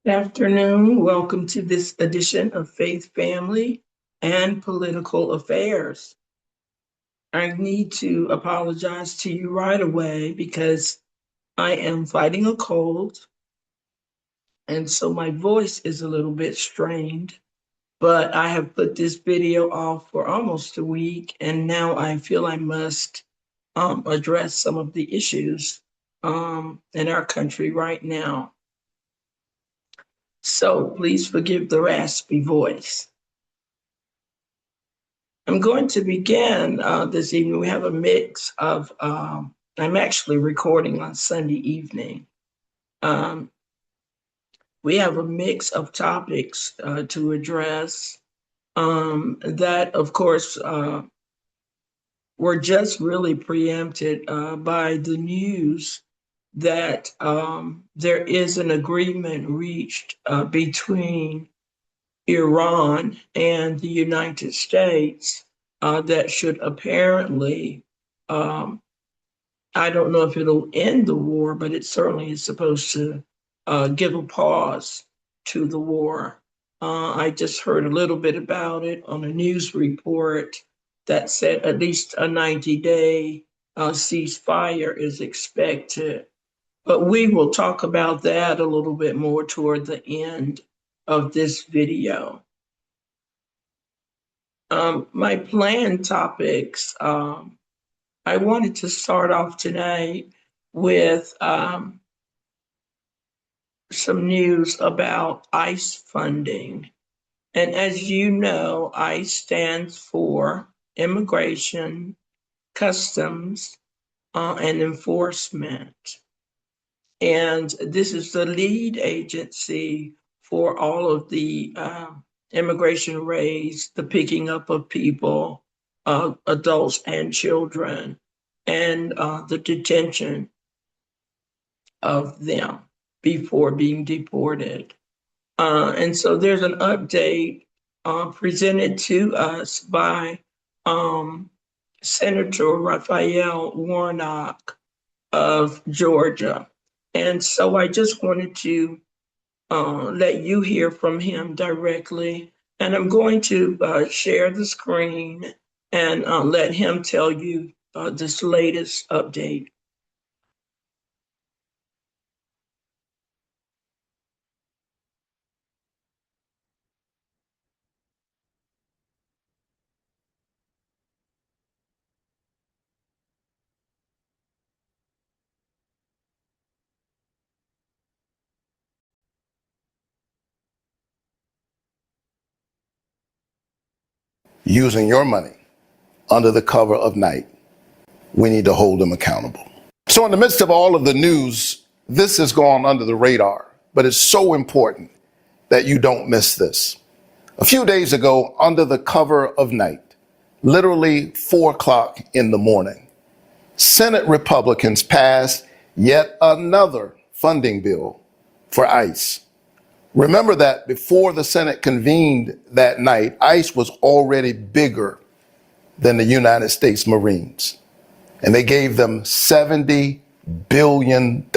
Afternoon. Welcome to this edition of Faith, Family, and Political Affairs. I need to apologize to you right away because I am fighting a cold, and so my voice is a little bit strained. But I have put this video off for almost a week, and now I feel I must address some of the issues in our country right now. So please forgive the raspy voice. I'm going to begin this evening. We have a mix of, I'm actually recording on Sunday evening. We have a mix of topics to address that, of course, were just really preempted by the news that there is an agreement reached between Iran and the United States that should apparently, I don't know if it'll end the war, but it certainly is supposed to give a pause to the war. I just heard a little bit about it on a news report that said at least a 90-day ceasefire is expected. But we will talk about that a little bit more toward the end of this video. My planned topics, I wanted to start off tonight with some news about ICE funding. And as you know, ICE stands for Immigration, Customs, and Enforcement. And this is the lead agency for all of the immigration raids, the picking up of people, adults and children, and the detention of them before being deported. And so there's an update presented to us by Senator Raphael Warnock of Georgia. And so I just wanted to let you hear from him directly. And I'm going to share the screen and let him tell you this latest update. Using your money under the cover of night, we need to hold them accountable. So in the midst of all of the news, this has gone under the radar, but it's so important that you don't miss this. A few days ago, under the cover of night, literally 4 o'clock in the morning, Senate Republicans passed yet another funding bill for ICE. Remember that before the Senate convened that night, ICE was already bigger than the United States Marines. And they gave them $70 billion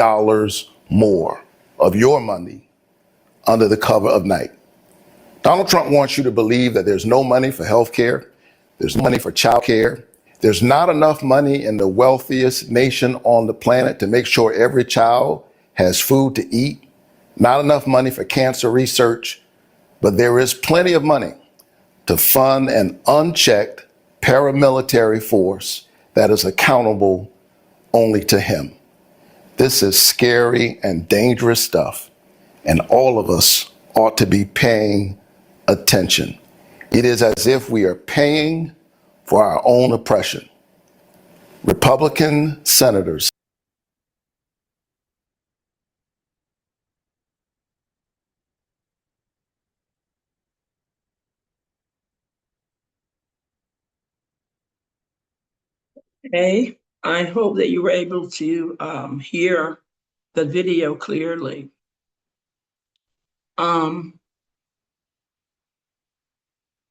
more of your money under the cover of night. Donald Trump wants you to believe that there's no money for health care, there's no money for child care, there's not enough money in the wealthiest nation on the planet to make sure every child has food to eat, not enough money for cancer research, but there is plenty of money to fund an unchecked paramilitary force that is accountable only to him. This is scary and dangerous stuff, and all of us ought to be paying attention. It is as if we are paying for our own oppression. Republican senators Okay, I hope that you were able to hear the video clearly.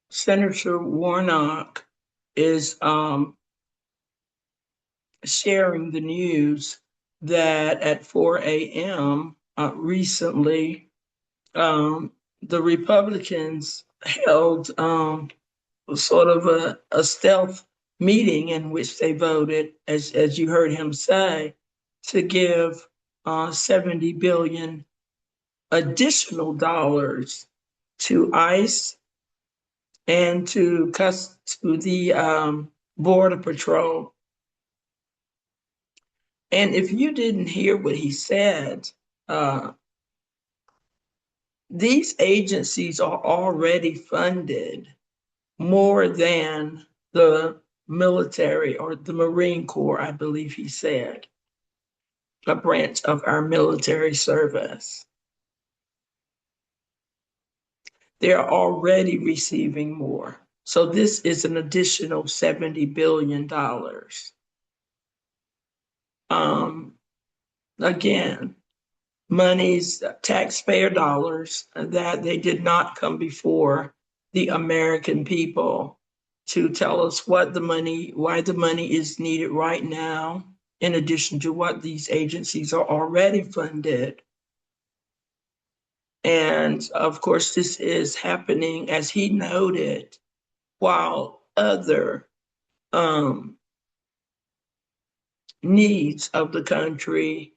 Senator Warnock is sharing the news that at 4 a.m. Recently, the Republicans held sort of a stealth meeting in which they voted, as you heard him say, to give 70 billion additional dollars to ICE and to the Border Patrol. And if you didn't hear what he said, these agencies are already funded more than the military or the Marine Corps, I believe he said, a branch of our military service. They're already receiving more. So this is an additional $70 billion. Again, monies, taxpayer dollars that they did not come before the American people to tell us why the money is needed right now, in addition to what these agencies are already funded. And of course, this is happening, as he noted, while other needs of the country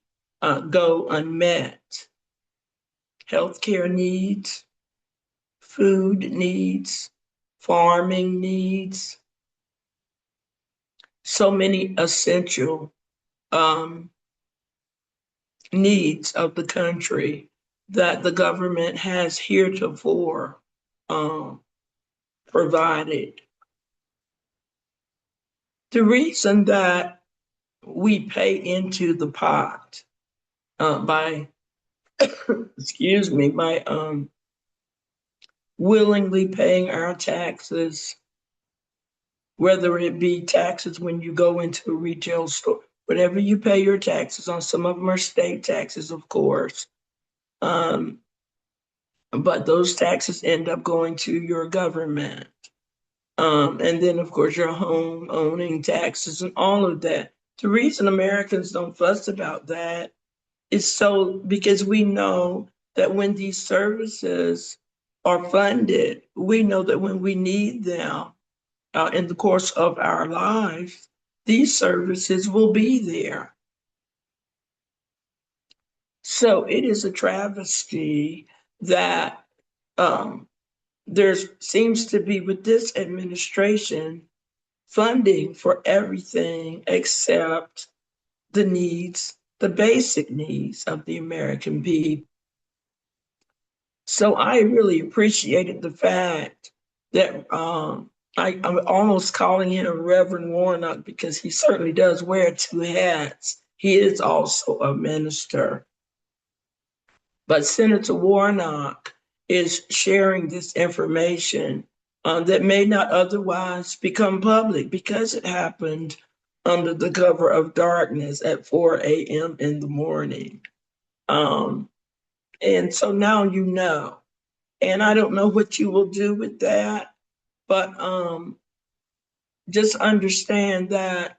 go unmet. Healthcare needs, food needs, farming needs, so many essential needs of the country that the government has heretofore provided. The reason that we pay into the pot by excuse me, by willingly paying our taxes, whether it be taxes when you go into a retail store, whatever you pay your taxes on, some of them are state taxes, of course. But those taxes end up going to your government. And then, of course, your home owning taxes and all of that. The reason Americans don't fuss about that is because we know that when these services are funded, we know that when we need them in the course of our lives, these services will be there. So it is a travesty that there seems to be, with this administration, funding for everything except the needs, the basic needs of the American people. So I really appreciated the fact that I'm almost calling him Reverend Warnock, because he certainly does wear two hats. He is also a minister. But Senator Warnock is sharing this information that may not otherwise become public because it happened under the cover of darkness at 4 a.m. in the morning. And so now you know. And I don't know what you will do with that, but just understand that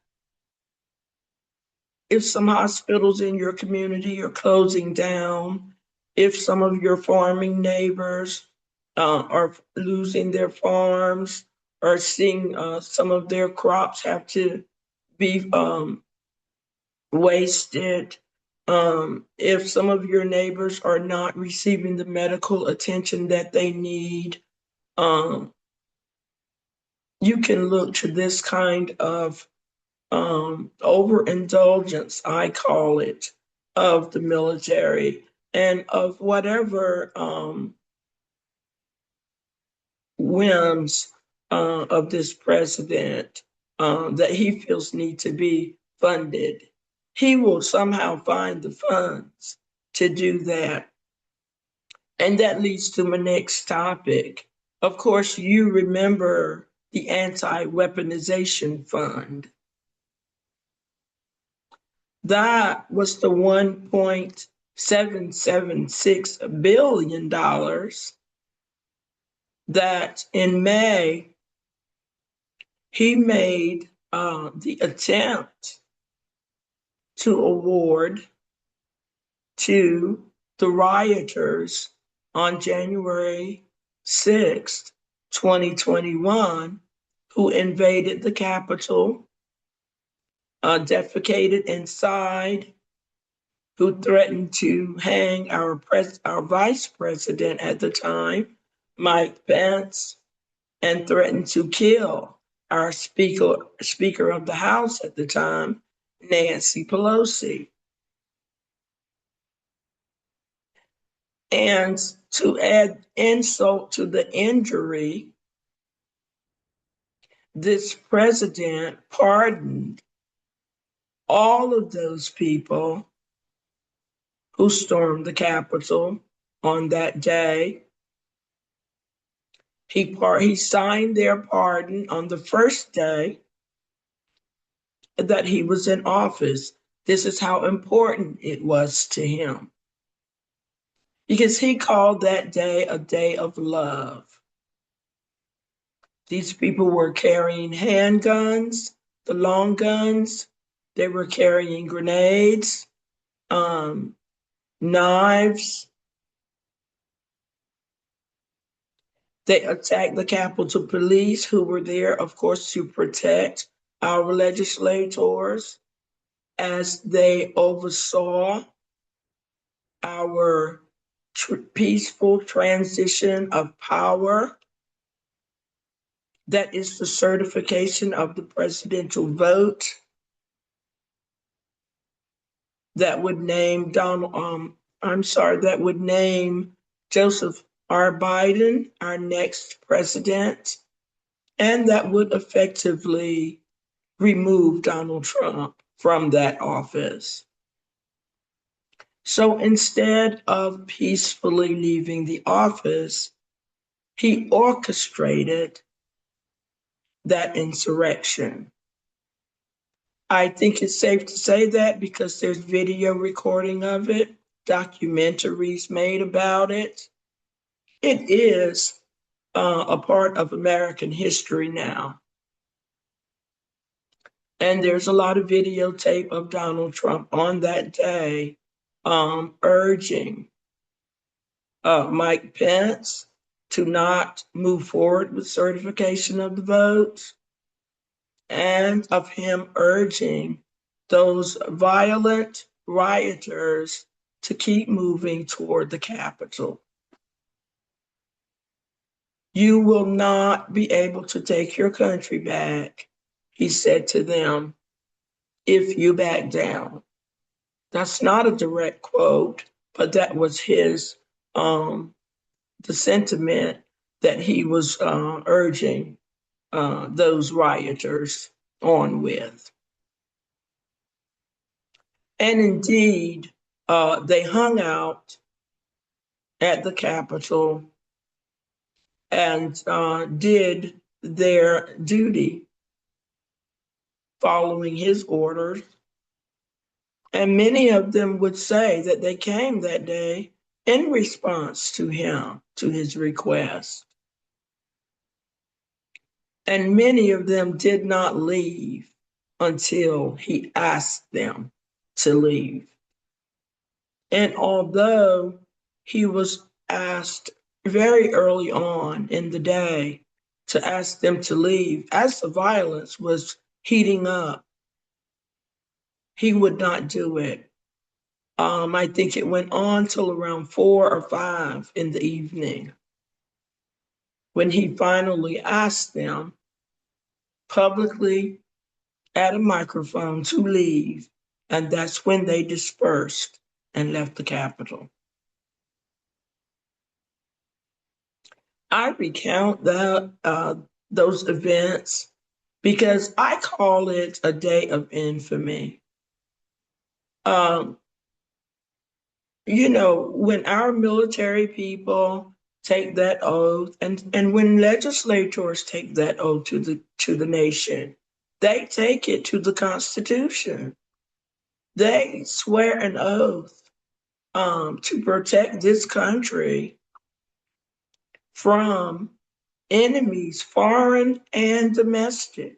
if some hospitals in your community are closing down, if some of your farming neighbors are losing their farms, or seeing some of their crops have to be wasted, if some of your neighbors are not receiving the medical attention that they need, you can look to this kind of overindulgence, I call it, of the military and of whatever whims of this president that he feels need to be funded. He will somehow find the funds to do that. And that leads to my next topic. Of course, you remember the Anti-Weaponization Fund. That was the $1.776 billion that in May he made the attempt to award to the rioters on January 6th, 2021, who invaded the Capitol, defecated inside, who threatened to hang our vice president at the time, Mike Pence, and threatened to kill our Speaker of the House at the time, Nancy Pelosi. And to add insult to the injury, this president pardoned all of those people who stormed the Capitol on that day. He signed their pardon on the first day that he was in office. This is how important it was to him, because he called that day a day of love. These people were carrying handguns, the long guns. They were carrying grenades, knives. They attacked the Capitol Police, who were there, of course, to protect our legislators as they oversaw our peaceful transition of power. That is the certification of the presidential vote that would name that would name Joseph R. Biden our next president, and that would effectively remove Donald Trump from that office. So instead of peacefully leaving the office, he orchestrated that insurrection. I think it's safe to say that because there's video recording of it, documentaries made about it. It is a part of American history now. And there's a lot of videotape of Donald Trump on that day urging Mike Pence to not move forward with certification of the vote, and of him urging those violent rioters to keep moving toward the Capitol. You will not be able to take your country back, he said to them, if you back down. That's not a direct quote, but that was his, the sentiment that he was urging those rioters on with. And indeed, they hung out at the Capitol and did their duty following his orders. And many of them would say that they came that day in response to him, to his request. And many of them did not leave until he asked them to leave. And although he was asked very early on in the day to ask them to leave, as the violence was heating up, he would not do it. I think it went on till around 4 or 5 in the evening when he finally asked them publicly at a microphone to leave, and that's when they dispersed and left the Capitol. I recount those events because I call it a day of infamy. You know, when our military people take that oath, and when legislators take that oath to the nation, they take it to the Constitution. They swear an oath to protect this country from enemies, foreign and domestic.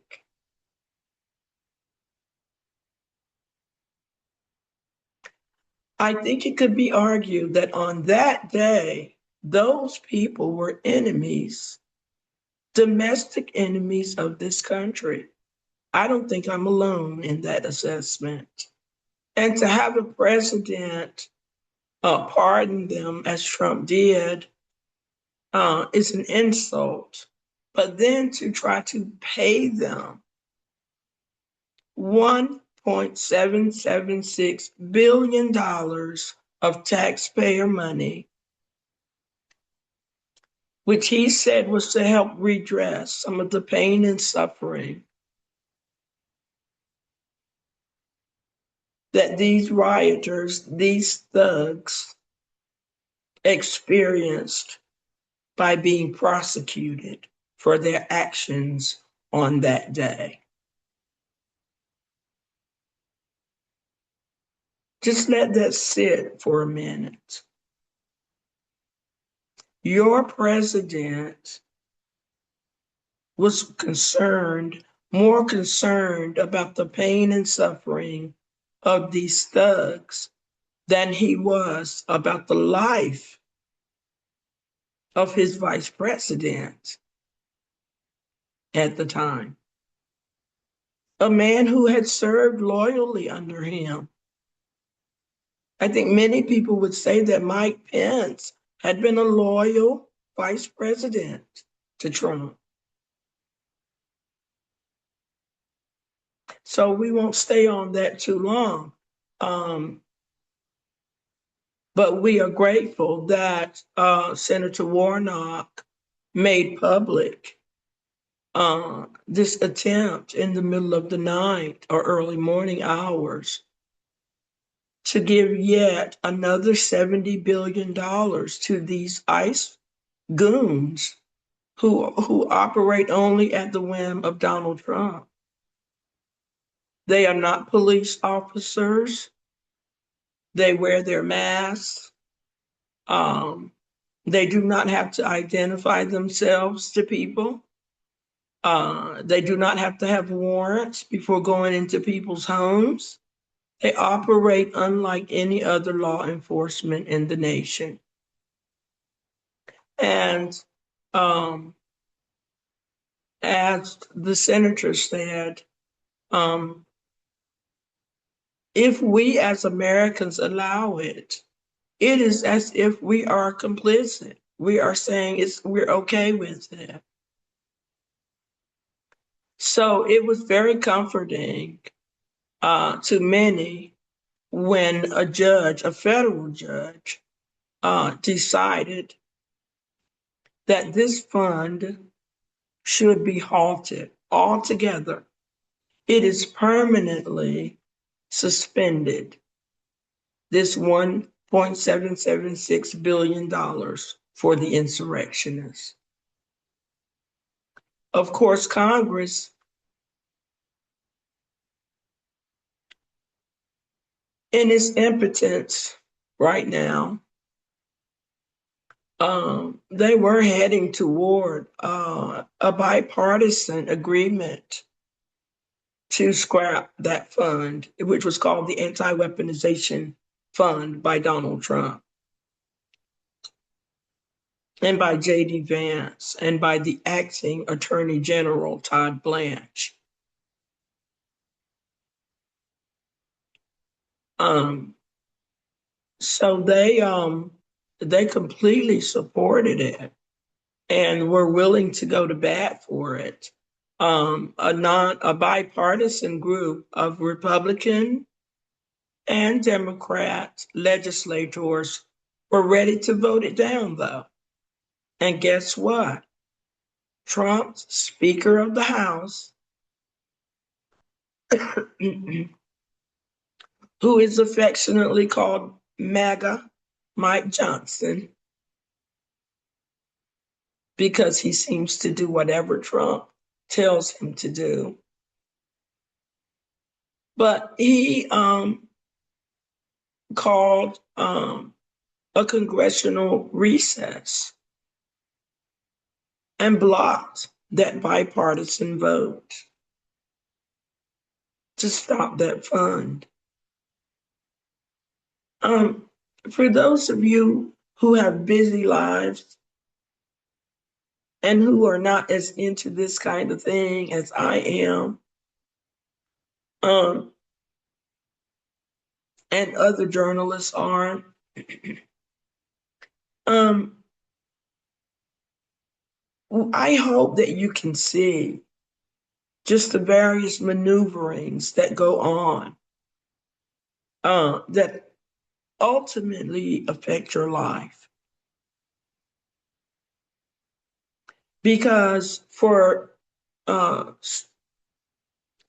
I think it could be argued that on that day, Those people were enemies, domestic enemies of this country. I don't think I'm alone in that assessment. And to have a president pardon them as Trump did is an insult. But then to try to pay them $1.776 billion of taxpayer money, which he said was to help redress some of the pain and suffering that these rioters, these thugs, experienced by being prosecuted for their actions on that day. Just let that sit for a minute. Your president was more concerned about the pain and suffering of these thugs than he was about the life of his vice president at the time, a man who had served loyally under him. I think many people would say that Mike Pence had been a loyal vice president to Trump. So we won't stay on that too long. But we are grateful that Senator Warnock made public this attempt in the middle of the night or early morning hours to give yet another $70 billion to these ICE goons who operate only at the whim of Donald Trump. They are not police officers. They wear their masks. They do not have to identify themselves to people. They do not have to have warrants before going into people's homes. They operate unlike any other law enforcement in the nation. And as the senator said, if we as Americans allow it, it is as if we are complicit. We are saying we're okay with it. So it was very comforting to many when a judge, a federal judge, decided that this fund should be halted altogether. It is permanently suspended, this $1.776 billion for the insurrectionists. Of course, Congress in its impotence right now, they were heading toward a bipartisan agreement to scrap that fund, which was called the Anti-Weaponization Fund by Donald Trump and by J.D. Vance and by the acting Attorney General, Todd Blanche. So they completely supported it and were willing to go to bat for it. A bipartisan group of Republican and Democrat legislators were ready to vote it down, though. And guess what? Trump's Speaker of the House, who is affectionately called MAGA, Mike Johnson, because he seems to do whatever Trump tells him to do. But he called a congressional recess and blocked that bipartisan vote to stop that fund. For those of you who have busy lives and who are not as into this kind of thing as I am, and other journalists are. um, I hope that you can see just the various maneuverings that go on that ultimately affect your life. Because for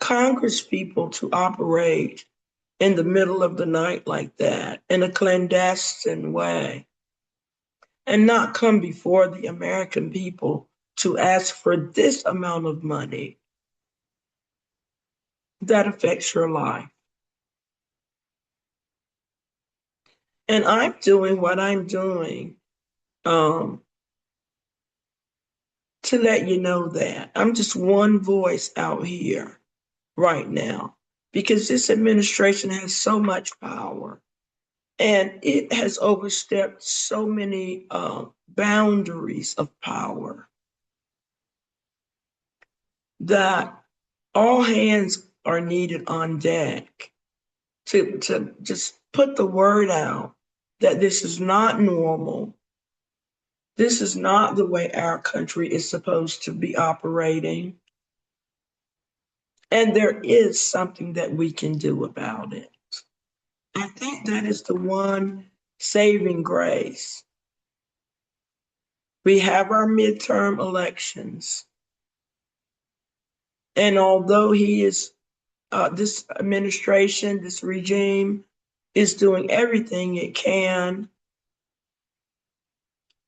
Congress people to operate in the middle of the night like that in a clandestine way and not come before the American people to ask for this amount of money, that affects your life. And I'm doing what I'm doing to let you know that. I'm just one voice out here right now because this administration has so much power and it has overstepped so many boundaries of power that all hands are needed on deck to just put the word out that this is not normal. This is not the way our country is supposed to be operating. And there is something that we can do about it. I think that is the one saving grace. We have our midterm elections. And although this administration, this regime is doing everything it can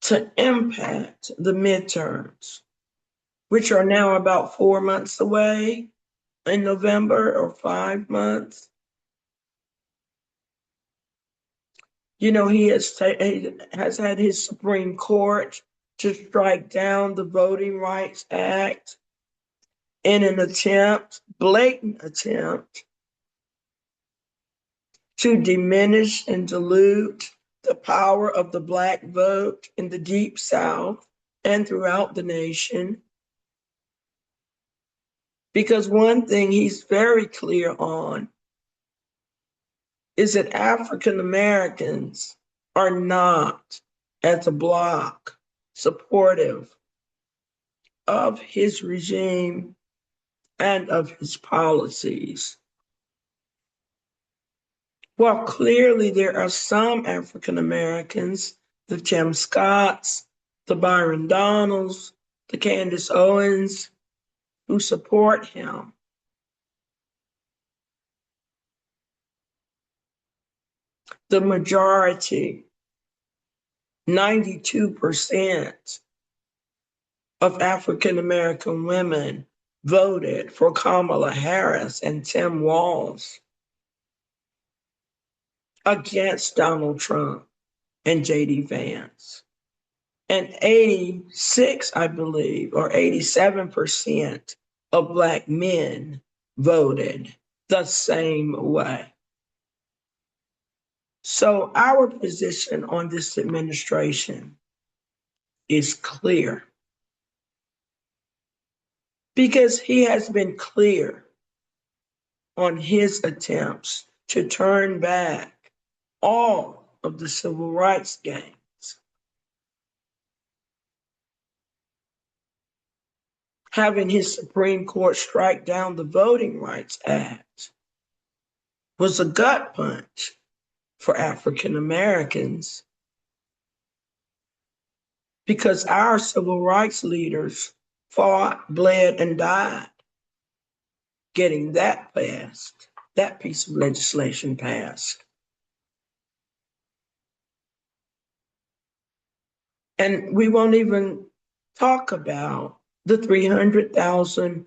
to impact the midterms, which are now about 4 months away in November, or 5 months. You know, he has had his Supreme Court to strike down the Voting Rights Act in an blatant attempt, to diminish and dilute the power of the Black vote in the Deep South and throughout the nation. Because one thing he's very clear on is that African Americans are not, as a bloc, supportive of his regime and of his policies. While clearly there are some African Americans, the Tim Scotts, the Byron Donalds, the Candace Owens, who support him, the majority, 92% of African American women voted for Kamala Harris and Tim Walz against Donald Trump and J.D. Vance. And 86, I believe, or 87% of Black men voted the same way. So our position on this administration is clear, because he has been clear on his attempts to turn back all of the civil rights gains. Having his Supreme Court strike down the Voting Rights Act was a gut punch for African Americans, because our civil rights leaders fought, bled, and died getting that passed, that piece of legislation passed. And we won't even talk about the 300,000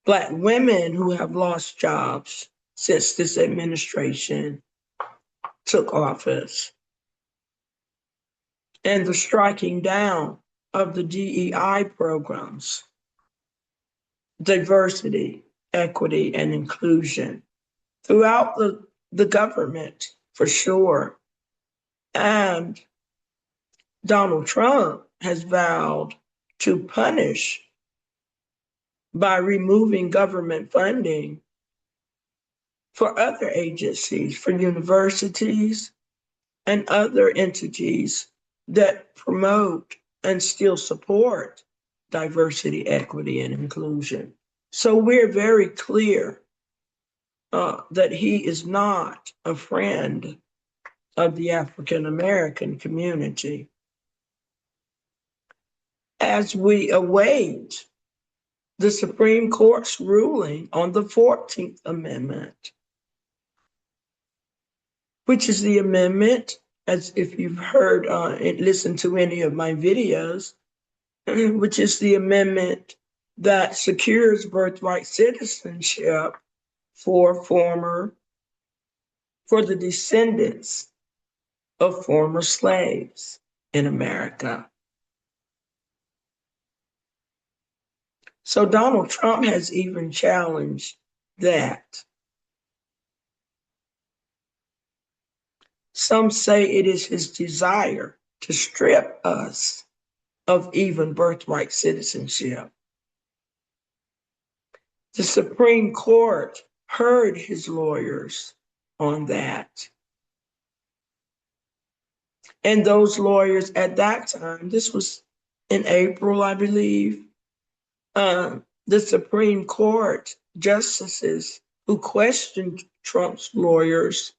Black women who have lost jobs since this administration took office, and the striking down of the DEI programs, diversity, equity, and inclusion throughout the government, for sure, and Donald Trump has vowed to punish by removing government funding for other agencies, for universities and other entities that promote and still support diversity, equity, and inclusion. So we're very clear that he is not a friend of the African American community. As we await the Supreme Court's ruling on the 14th Amendment, which is the amendment, as if you've heard and listened to any of my videos, which is the amendment that secures birthright citizenship for the descendants of former slaves in America. So Donald Trump has even challenged that. Some say it is his desire to strip us of even birthright citizenship. The Supreme Court heard his lawyers on that. And those lawyers at that time, this was in April, I believe, the Supreme Court justices who questioned Trump's lawyers,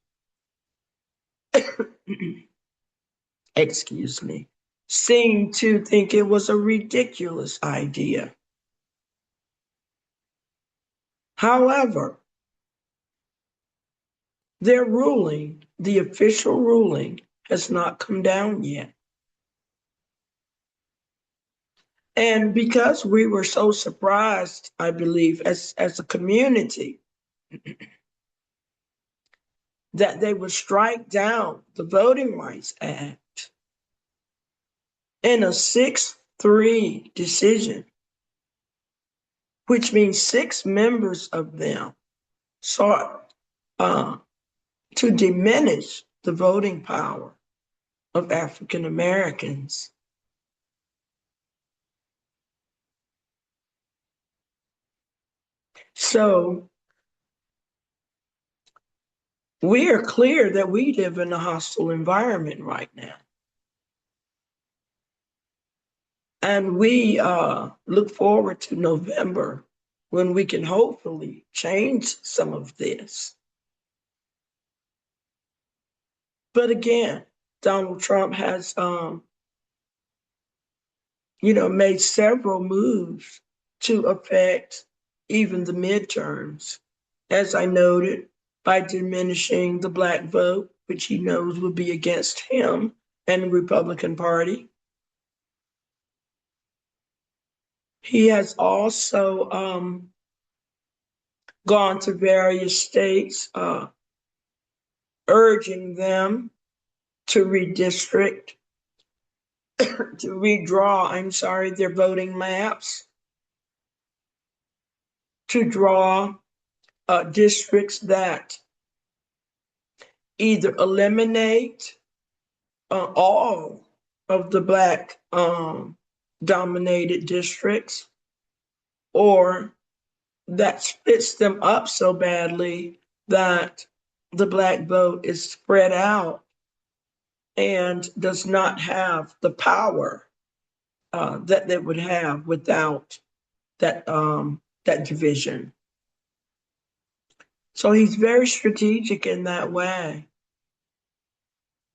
excuse me, seemed to think it was a ridiculous idea. However, their ruling, the official ruling, has not come down yet. And because we were so surprised, I believe, as a community, that they would strike down the Voting Rights Act in a 6-3 decision, which means 6 members of them sought to diminish the voting power of African Americans. So we are clear that we live in a hostile environment right now. And we look forward to November when we can hopefully change some of this. But again, Donald Trump has, made several moves to affect even the midterms, as I noted, by diminishing the Black vote, which he knows will be against him and the Republican Party. He has also gone to various states, urging them to redistrict, to redraw, their voting maps, to draw districts that either eliminate all of the Black dominated districts, or that splits them up so badly that the Black vote is spread out and does not have the power that they would have without that division. So he's very strategic in that way,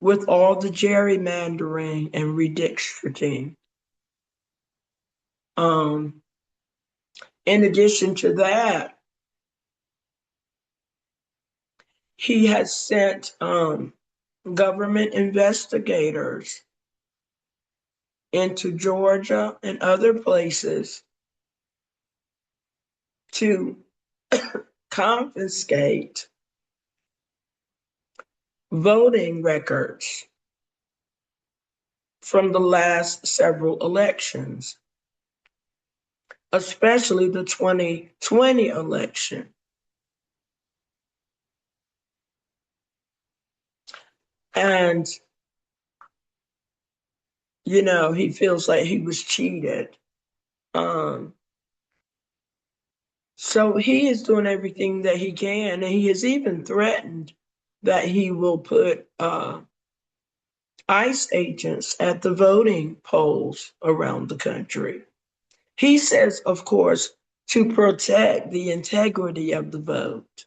with all the gerrymandering and redistricting. In addition to that, he has sent government investigators into Georgia and other places to confiscate voting records from the last several elections, especially the 2020 election. And he feels like he was cheated. Um, so he is doing everything that he can, and he has even threatened that he will put ICE agents at the voting polls around the country. He says, of course, to protect the integrity of the vote.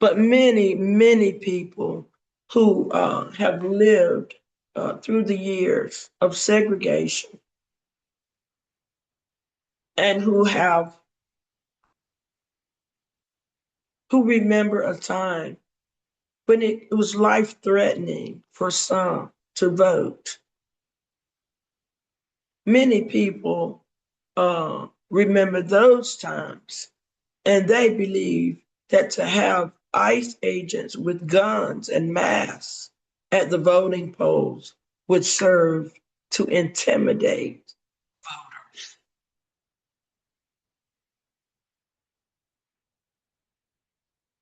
But many, many people who have lived through the years of segregation and who remember a time when it was life-threatening for some to vote. Many people remember those times, and they believe that to have ICE agents with guns and masks at the voting polls would serve to intimidate voters.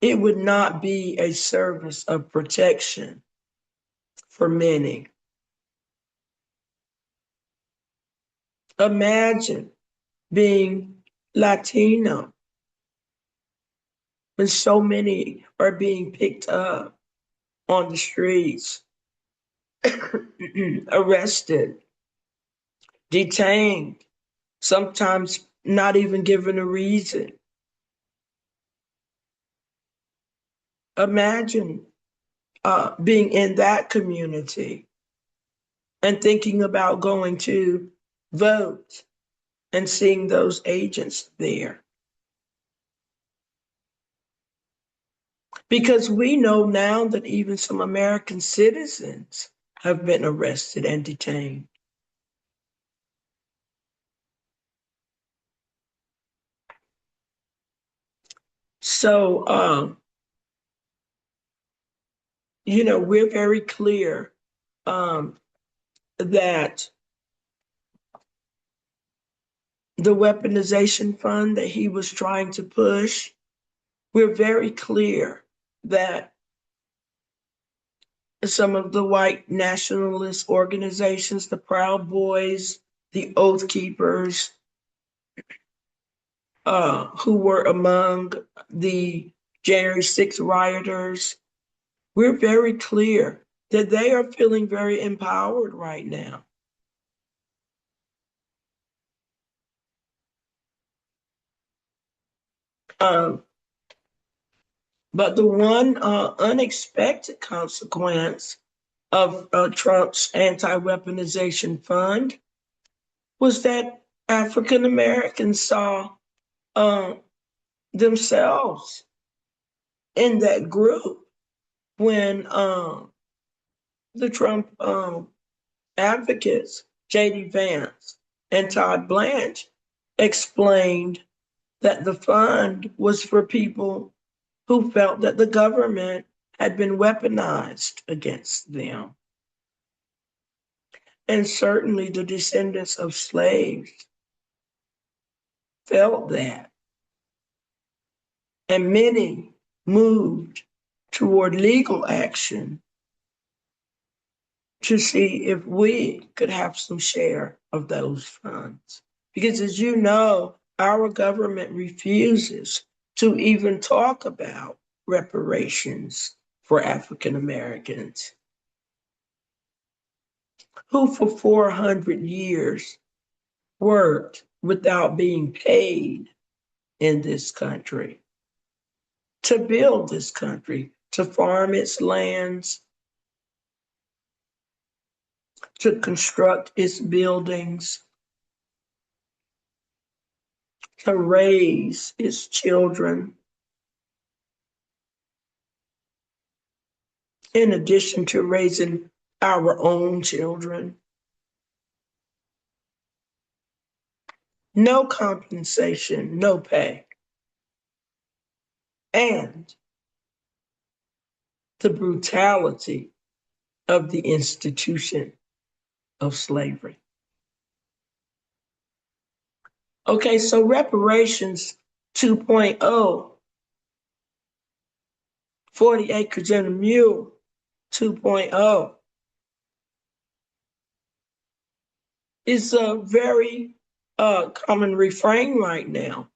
It would not be a service of protection for many. Imagine being Latino when so many are being picked up on the streets, arrested, detained, sometimes not even given a reason. Imagine being in that community and thinking about going to vote and seeing those agents there. Because we know now that even some American citizens have been arrested and detained. So, we're very clear that the weaponization fund that he was trying to push, we're very clear that some of the white nationalist organizations, the Proud Boys, the Oath Keepers, who were among the January 6 rioters, we're very clear that they are feeling very empowered right now. But the one unexpected consequence of Trump's anti-weaponization fund was that African Americans saw themselves in that group when the Trump advocates, J.D. Vance and Todd Blanche, explained that the fund was for people who felt that the government had been weaponized against them. And certainly the descendants of slaves felt that. And many moved toward legal action to see if we could have some share of those funds. Because as you know, our government refuses to even talk about reparations for African Americans who for 400 years worked without being paid in this country to build this country, to farm its lands, to construct its buildings, to raise its children, in addition to raising our own children. No compensation, no pay. And the brutality of the institution of slavery. Okay, so reparations 2.0, 40 acres and a mule 2.0. is a very common refrain right now.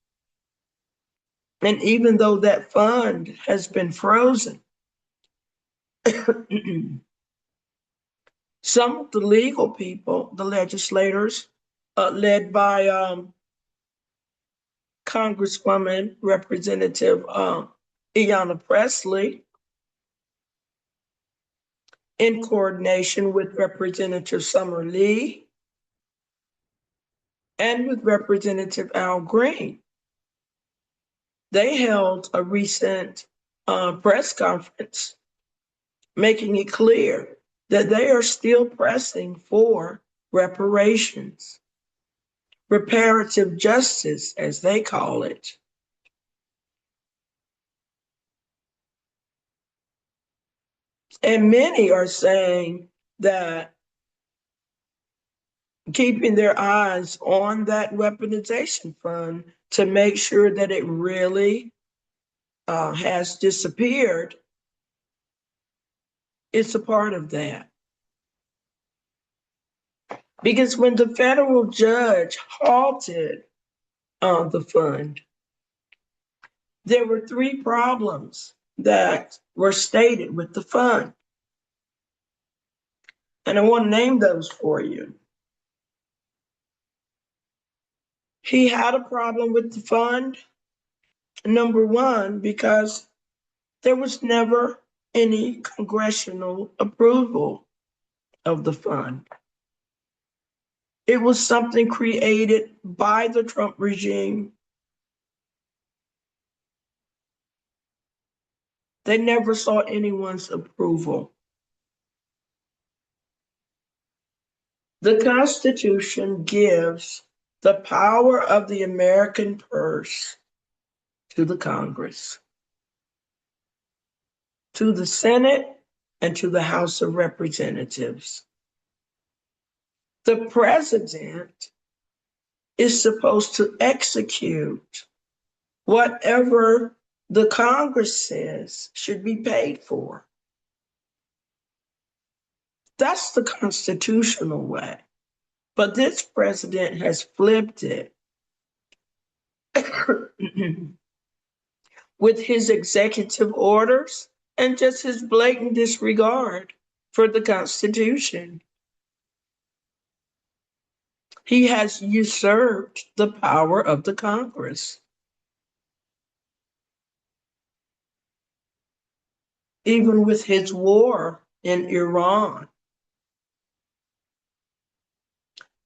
And even though that fund has been frozen, some of the legal people, the legislators, led by Congresswoman Representative Ayanna Pressley, in coordination with Representative Summer Lee and with Representative Al Green, they held a recent press conference making it clear that they are still pressing for reparations, reparative justice, as they call it. And many are saying that keeping their eyes on that weaponization fund to make sure that it really has disappeared is a part of that. Because when the federal judge halted the fund, there were 3 problems that were stated with the fund. And I want to name those for you. He had a problem with the fund, number 1, because there was never any congressional approval of the fund. It was something created by the Trump regime. They never sought anyone's approval. The Constitution gives the power of the American purse to the Congress, to the Senate, and to the House of Representatives. The president is supposed to execute whatever the Congress says should be paid for. That's the constitutional way. But this president has flipped it with his executive orders and just his blatant disregard for the Constitution. He has usurped the power of the Congress. Even with his war in Iran,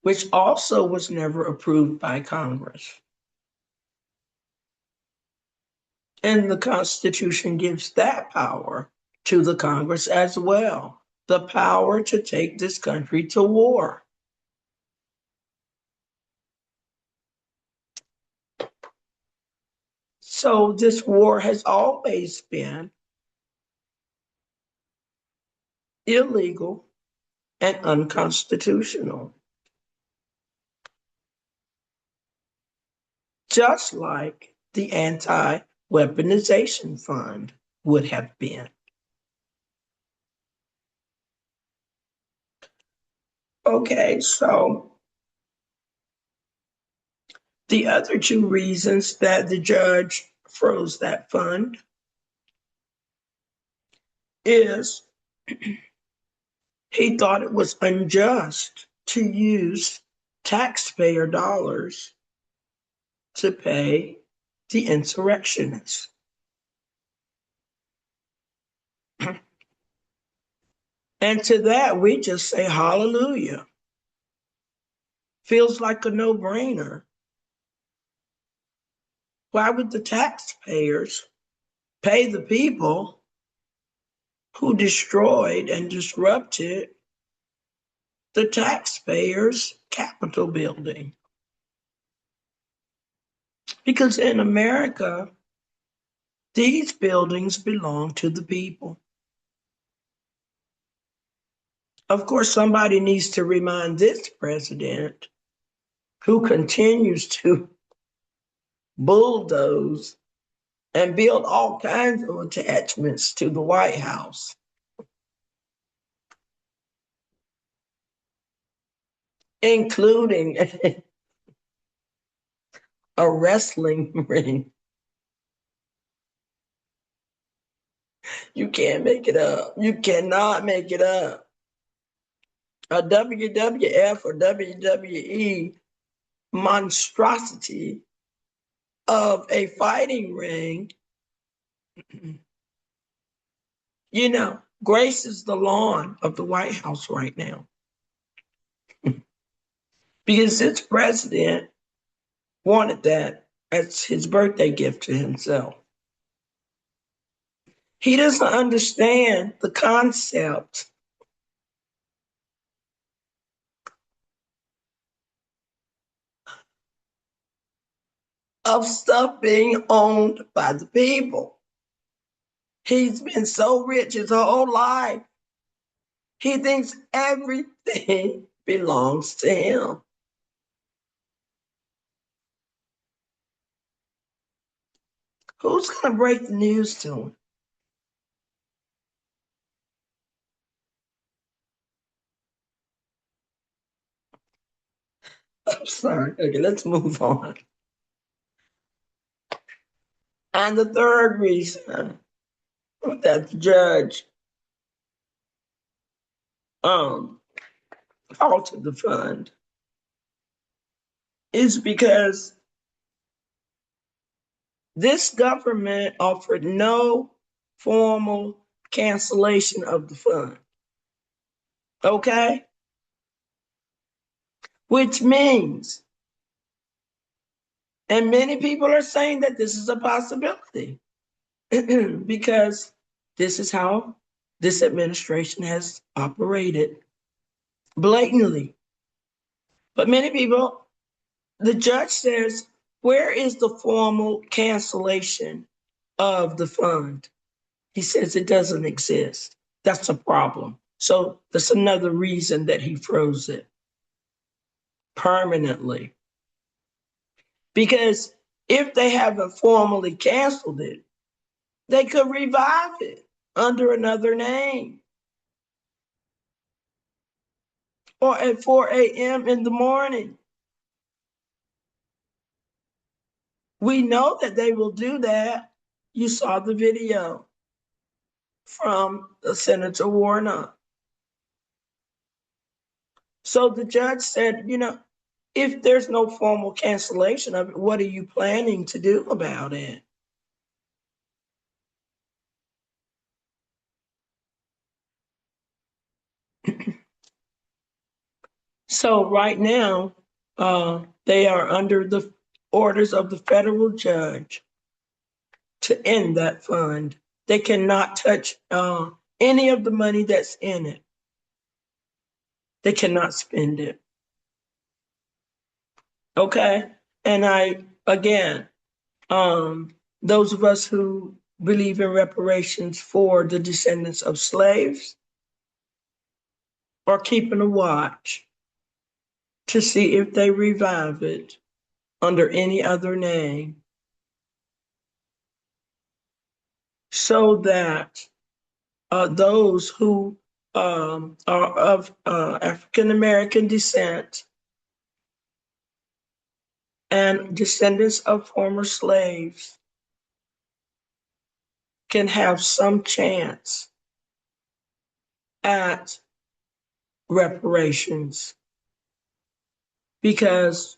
which also was never approved by Congress. And the Constitution gives that power to the Congress as well, the power to take this country to war. So this war has always been illegal and unconstitutional, just like the Anti-Weaponization Fund would have been. Okay, so the other 2 reasons that the judge froze that fund is he thought it was unjust to use taxpayer dollars to pay the insurrectionists. And to that, we just say hallelujah. Feels like a no-brainer. Why would the taxpayers pay the people who destroyed and disrupted the taxpayers' Capitol building? Because in America, these buildings belong to the people. Of course, somebody needs to remind this president, who continues to bulldoze and build all kinds of attachments to the White House, including a wrestling ring. You can't make it up. You cannot make it up. A WWF or WWE monstrosity of a fighting ring, you know, graces the lawn of the White House right now. Because its president wanted that as his birthday gift to himself. He doesn't understand the concept of stuff being owned by the people. He's been so rich his whole life. He thinks everything belongs to him. Who's going to break the news to him? I'm sorry. Okay, let's move on. And the third reason that the judge altered the fund is because this government offered no formal cancellation of the fund. Okay? Which means, and many people are saying that this is a possibility because this is how this administration has operated blatantly. But many people, the judge says, where is the formal cancellation of the fund? He says it doesn't exist. That's a problem. So that's another reason that he froze it permanently. Because if they haven't formally canceled it, they could revive it under another name. Or at 4 a.m. in the morning. We know that they will do that. You saw the video from Senator Warnock. So the judge said, you know, if there's no formal cancellation of it, what are you planning to do about it? So right now, they are under the orders of the federal judge to end that fund. They cannot touch any of the money that's in it. They cannot spend it. Okay? And again, those of us who believe in reparations for the descendants of slaves are keeping a watch to see if they revive it under any other name so that those who are of African American descent and descendants of former slaves can have some chance at reparations. Because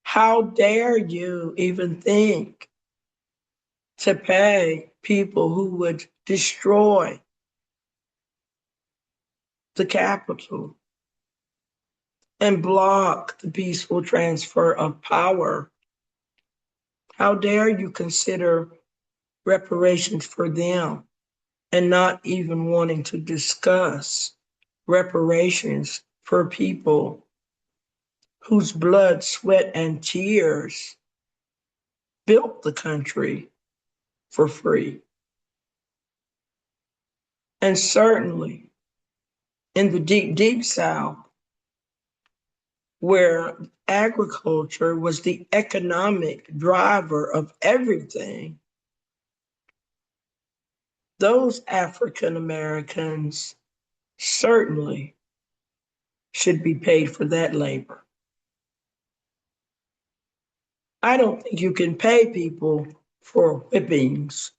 how dare you even think to pay people who would destroy the Capitol and block the peaceful transfer of power? How dare you consider reparations for them and not even wanting to discuss reparations for people whose blood, sweat, and tears built the country for free? And certainly in the deep, deep South, where agriculture was the economic driver of everything, those African Americans certainly should be paid for that labor. I don't think you can pay people for whippings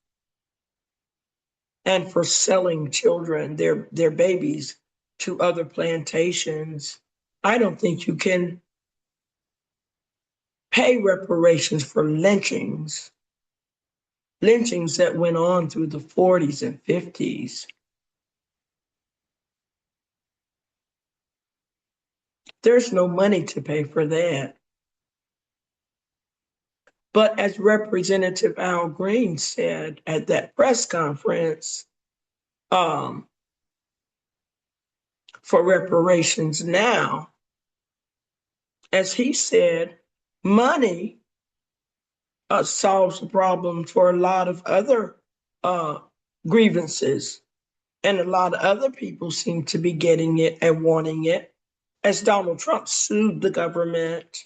and for selling children, their babies, to other plantations. I don't think you can pay reparations for lynchings that went on through the 40s and 50s. There's no money to pay for that. But as Representative Al Green said at that press conference, for reparations now, as he said, money solves the problem for a lot of other grievances. And a lot of other people seem to be getting it and wanting it, as Donald Trump sued the government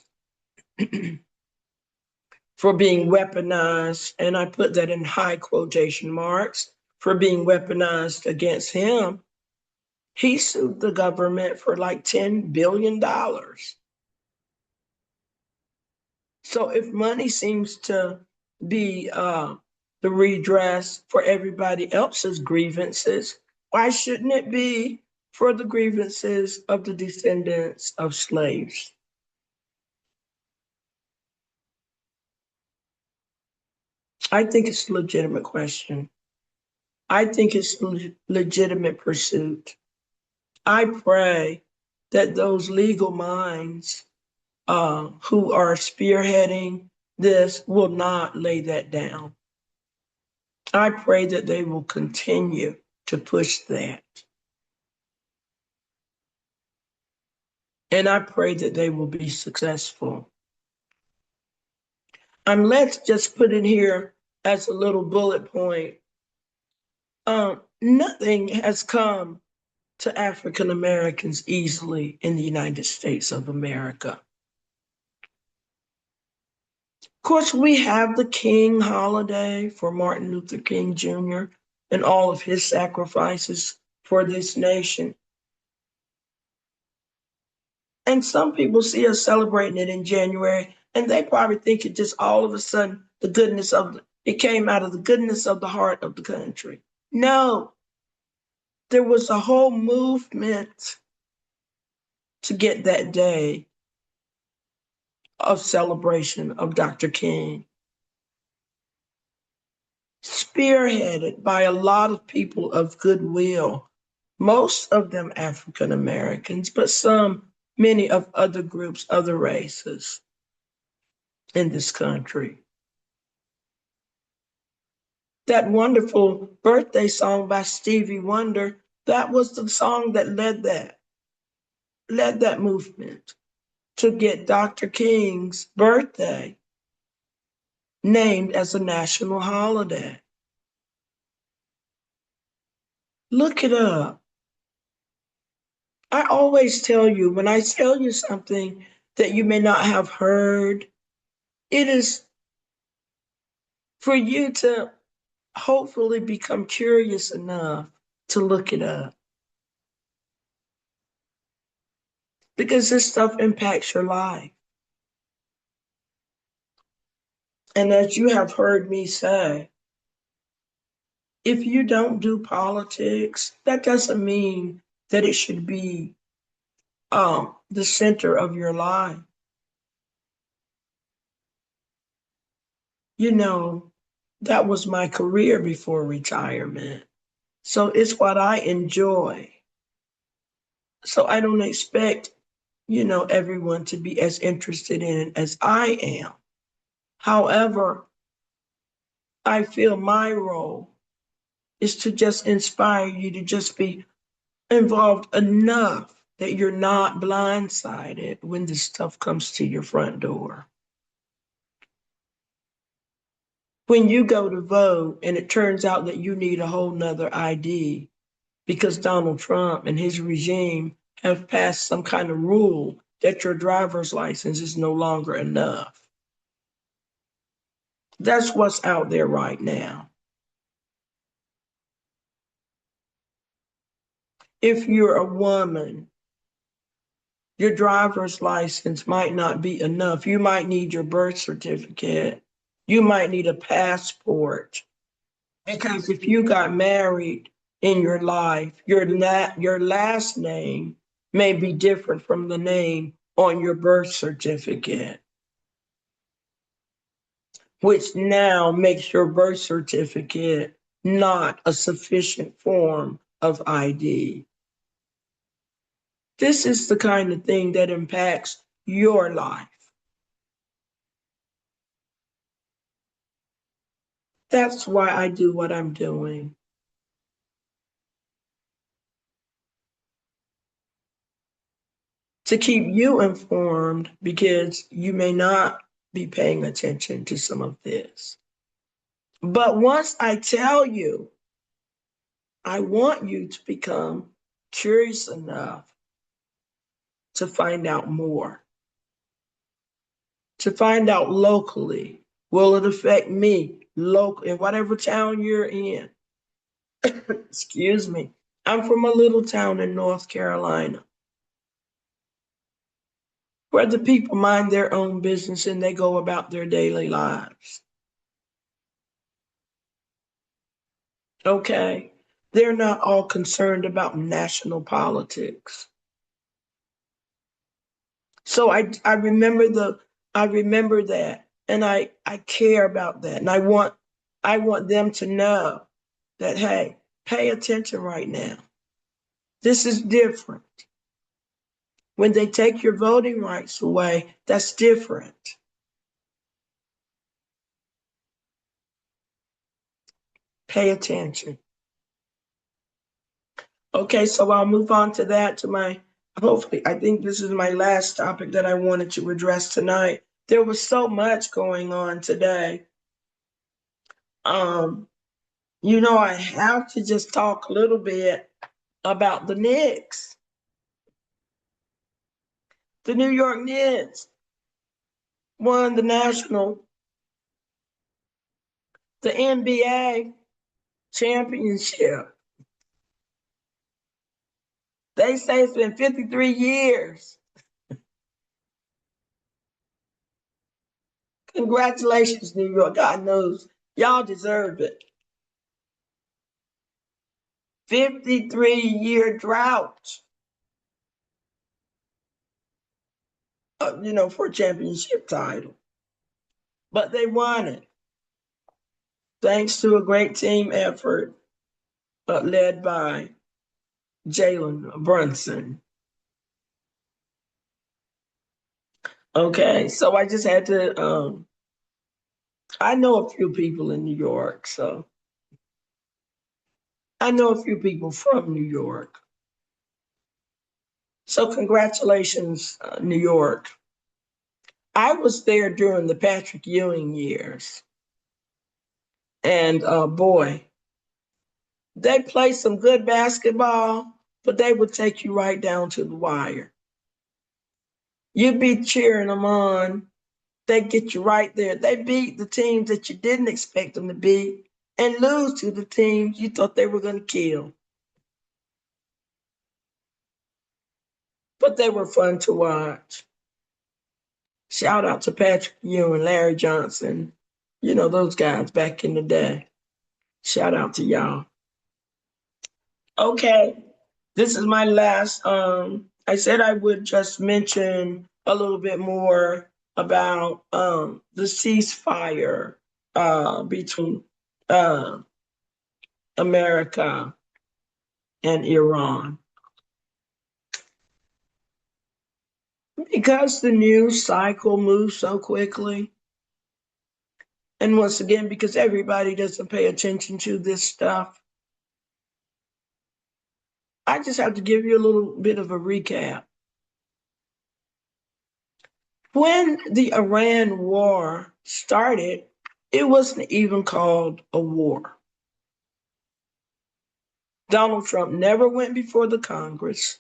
for being weaponized, and I put that in high quotation marks, for being weaponized against him. He sued the government for like $10 billion. So if money seems to be the redress for everybody else's grievances, why shouldn't it be for the grievances of the descendants of slaves? I think it's a legitimate question. I think it's a legitimate pursuit. I pray that those legal minds who are spearheading this will not lay that down. I pray that they will continue to push that. And I pray that they will be successful. Let's just put in here as a little bullet point. Nothing has come to African Americans easily in the United States of America. Of course, we have the King holiday for Martin Luther King Jr. and all of his sacrifices for this nation. And some people see us celebrating it in January, and they probably think it just all of a sudden it came out of the goodness of the heart of the country. No, there was a whole movement to get that day of celebration of Dr. King, spearheaded by a lot of people of goodwill, most of them African Americans, but many of other groups, other races in this country. That wonderful birthday song by Stevie Wonder, that was the song that led that movement to get Dr. King's birthday named as a national holiday. Look it up. I always tell you, when I tell you something that you may not have heard, it is for you to hopefully become curious enough to look it up. Because this stuff impacts your life. And as you have heard me say, if you don't do politics, that doesn't mean that it should be the center of your life. You know, that was my career before retirement. So it's what I enjoy. So I don't expect, everyone to be as interested in it as I am. However, I feel my role is to just inspire you to just be involved enough that you're not blindsided when this stuff comes to your front door. When you go to vote and it turns out that you need a whole nother ID because Donald Trump and his regime have passed some kind of rule that your driver's license is no longer enough. That's what's out there right now. If you're a woman Your driver's license might not be enough. You might need your birth certificate. You might need a passport. Because if you got married in your life, your last name may be different from the name on your birth certificate, which now makes your birth certificate not a sufficient form of ID. This is the kind of thing that impacts your life. That's why I do what I'm doing. To keep you informed, because you may not be paying attention to some of this. But once I tell you, I want you to become curious enough to find out more, to find out locally. Will it affect me local in whatever town you're in? Excuse me. I'm from a little town in North Carolina where the people mind their own business and they go about their daily lives. Okay? They're not all concerned about national politics. So I remember that, and I care about that, and I want them to know that, hey, pay attention right now. This is different. When they take your voting rights away, that's different. Pay attention. Okay, so I'll move on to that, hopefully, I think this is my last topic that I wanted to address tonight. There was so much going on today. I have to just talk a little bit about the Knicks. The New York Knicks won the NBA championship. They say it's been 53 years. Congratulations, New York. God knows y'all deserve it. 53-year drought, for a championship title. But they won it thanks to a great team effort led by Jalen Brunson. Okay, so I just had to, I know a few people in New York, so I know a few people from New York. So congratulations, New York. I was there during the Patrick Ewing years. And boy, they played some good basketball, but they would take you right down to the wire. You'd be cheering them on. They get you right there. They beat the teams that you didn't expect them to beat and lose to the teams you thought they were going to kill. But they were fun to watch. Shout out to Patrick Ewing, Larry Johnson, those guys back in the day. Shout out to y'all. Okay, this is my last. I said I would just mention a little bit more about the ceasefire between America and Iran. Because the news cycle moves so quickly, and once again, because everybody doesn't pay attention to this stuff, I just have to give you a little bit of a recap. When the Iran war started, it wasn't even called a war. Donald Trump never went before the Congress.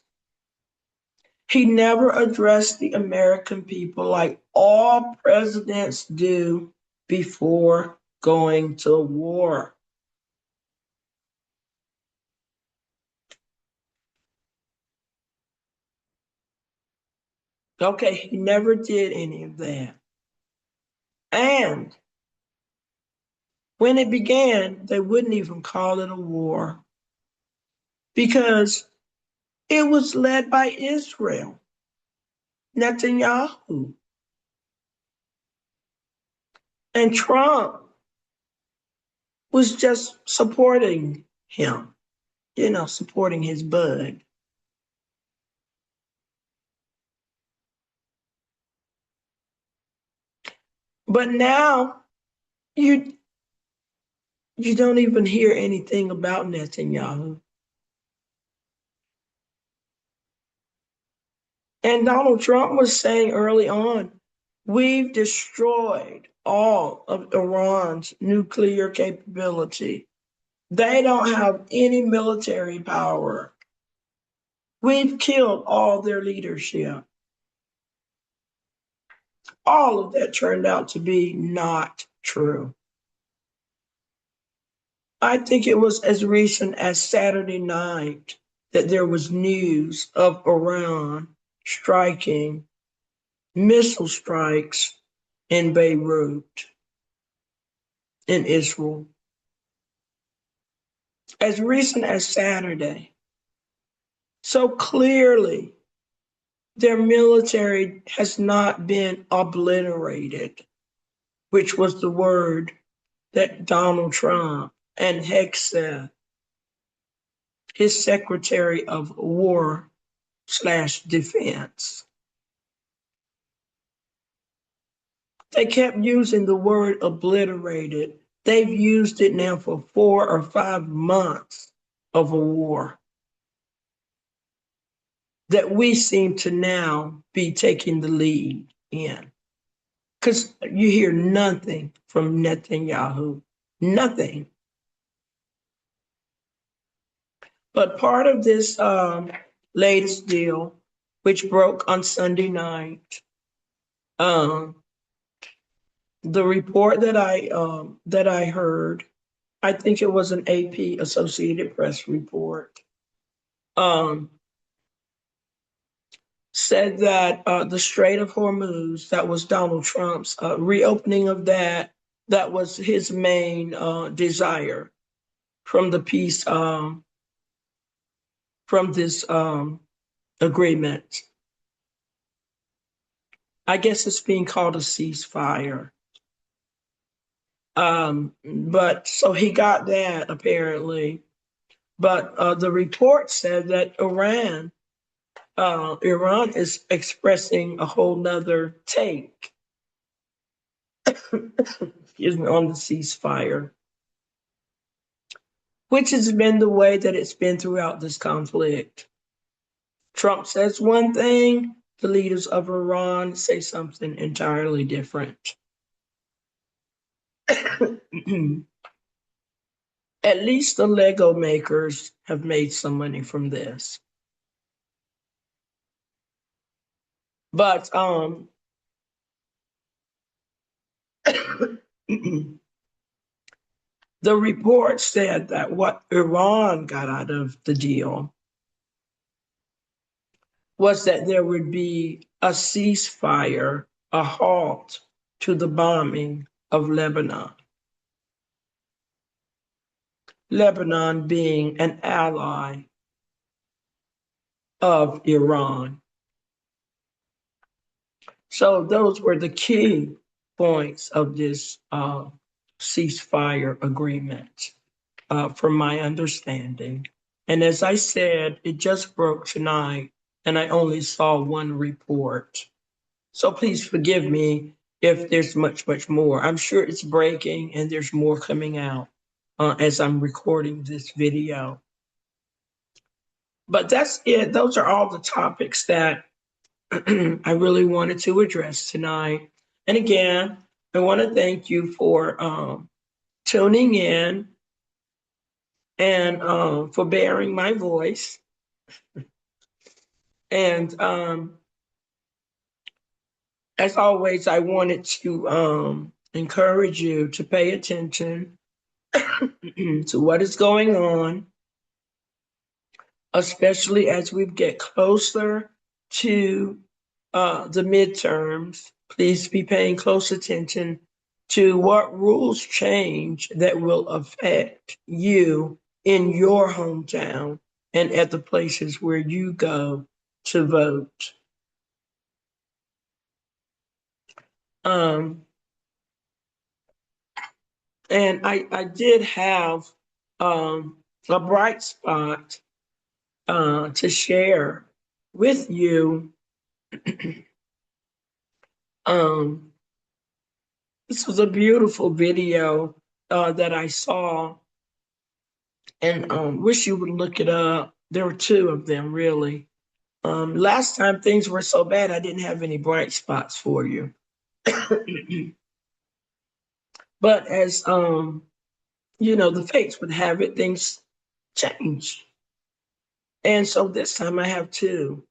He never addressed the American people like all presidents do before going to war. Okay, he never did any of that. And when it began, they wouldn't even call it a war because it was led by Israel, Netanyahu. And Trump was just supporting him, supporting his bud. But now you don't even hear anything about Netanyahu. And Donald Trump was saying early on, we've destroyed all of Iran's nuclear capability. They don't have any military power. We've killed all their leadership. All of that turned out to be not true. I think it was as recent as Saturday night that there was news of Iran striking missile strikes in Beirut, in Israel. As recent as Saturday. So clearly, their military has not been obliterated, which was the word that Donald Trump and Hegseth, his Secretary of War/Defense, they kept using the word obliterated. They've used it now for 4 or 5 months of a war that we seem to now be taking the lead in. Because you hear nothing from Netanyahu, nothing. But part of this latest deal, which broke on Sunday night, the report that I heard, I think it was an AP Associated Press report, said that the Strait of Hormuz, that was Donald Trump's reopening of that was his main desire from the peace, from this agreement. I guess it's being called a ceasefire. But so he got that apparently. But the report said that Iran is expressing a whole nother take, excuse me, on the ceasefire, which has been the way that it's been throughout this conflict. Trump says one thing, the leaders of Iran say something entirely different. At least the Lego makers have made some money from this. But the report said that what Iran got out of the deal was that there would be a ceasefire, a halt to the bombing of Lebanon. Lebanon being an ally of Iran. So those were the key points of this ceasefire agreement, from my understanding. And as I said, it just broke tonight, and I only saw one report. So please forgive me if there's much, much more. I'm sure it's breaking and there's more coming out as I'm recording this video. But that's it. Those are all the topics that I really wanted to address tonight. And again, I want to thank you for tuning in and for bearing my voice. And as always, I wanted to encourage you to pay attention to what is going on, especially as we get closer to the midterms, please be paying close attention to what rules change that will affect you in your hometown and at the places where you go to vote. And I did have a bright spot to share with you. This was a beautiful video that I saw, and wish you would look it up. There were two of them, really. Last time things were so bad, I didn't have any bright spots for you. But as the fates would have it, things change. And so this time I have two.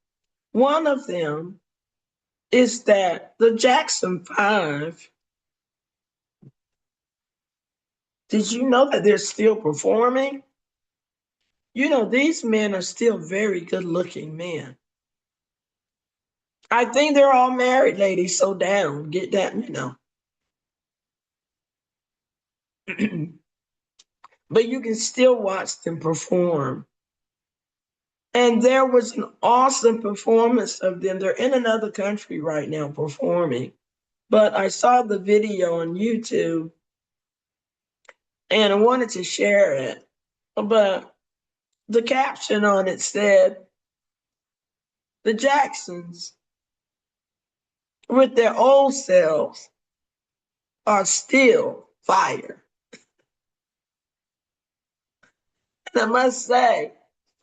One of them is that the Jackson 5, did you know that they're still performing? These men are still very good looking men. I think they're all married, ladies, so down, get that, But you can still watch them perform. And there was an awesome performance of them. They're in another country right now performing. But I saw the video on YouTube and I wanted to share it. But the caption on it said, "The Jacksons, with their old selves, are still fire." And I must say,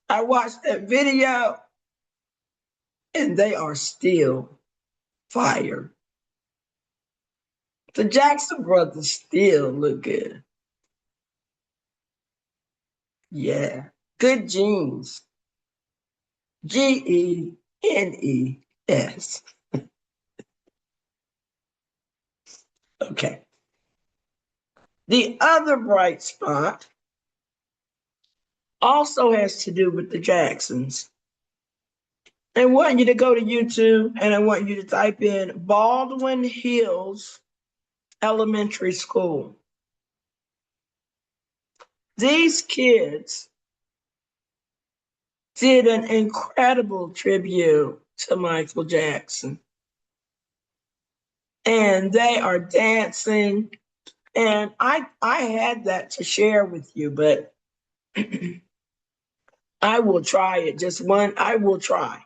I watched that video and they are still fire. The Jackson brothers still look good. Yeah, good genes. GENES. Okay. The other bright spot also has to do with the Jacksons. I want you to go to YouTube and I want you to type in Baldwin Hills Elementary School. These kids did an incredible tribute to Michael Jackson. And they are dancing. And I had that to share with you, but I will try it. Just one, I will try.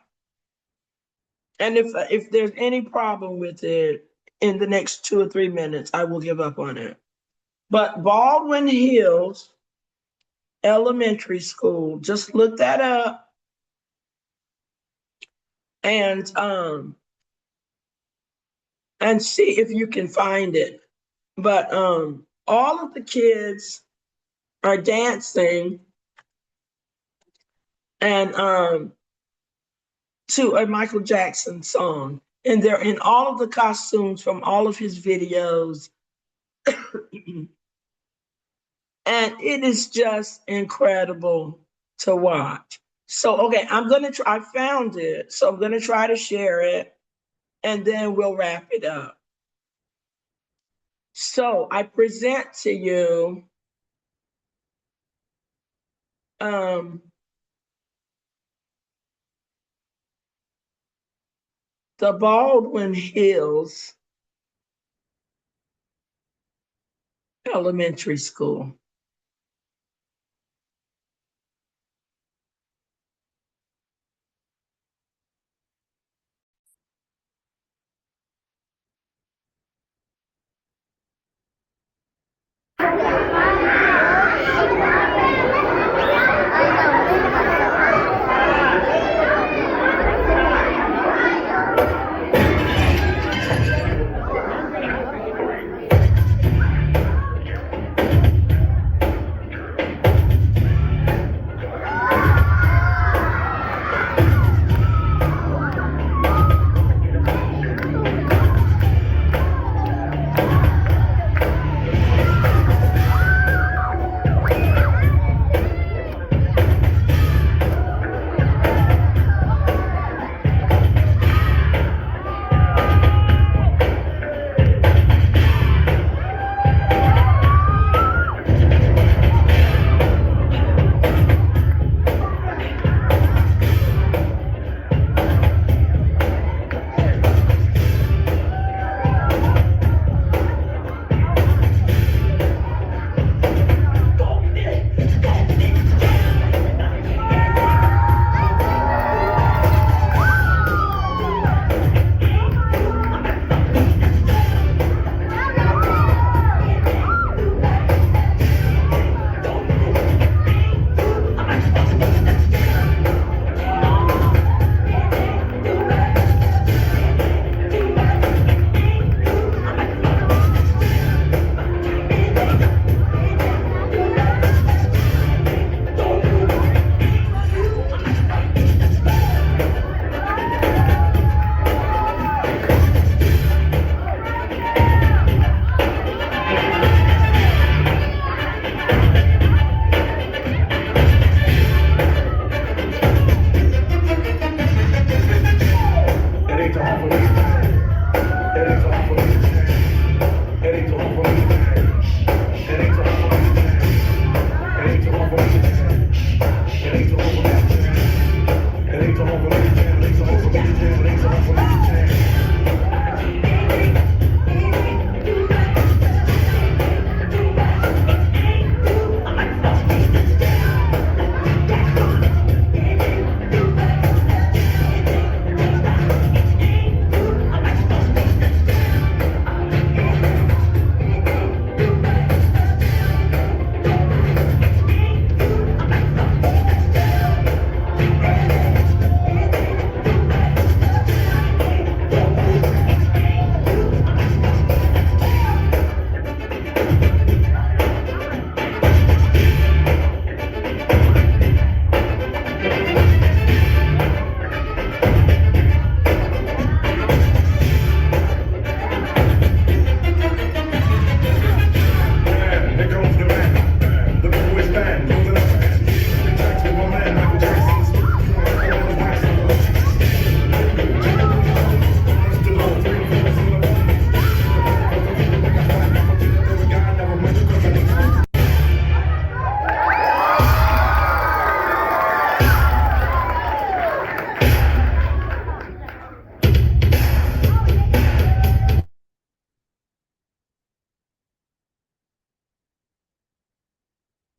And if there's any problem with it in the next 2 or 3 minutes, I will give up on it. But Baldwin Hills Elementary School, just look that up. And see if you can find it. But all of the kids are dancing and to a Michael Jackson song. And they're in all of the costumes from all of his videos. And it is just incredible to watch. So, okay, I'm going to try, I found it. So I'm going to try to share it and then we'll wrap it up. So I present to you the Baldwin Hills Elementary School.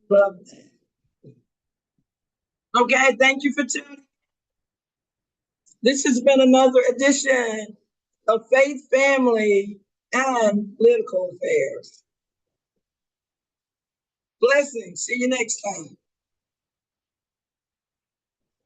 Love it. Okay, thank you for tuning. This has been another edition of Faith, Family, and Political Affairs. Blessings. See you next time.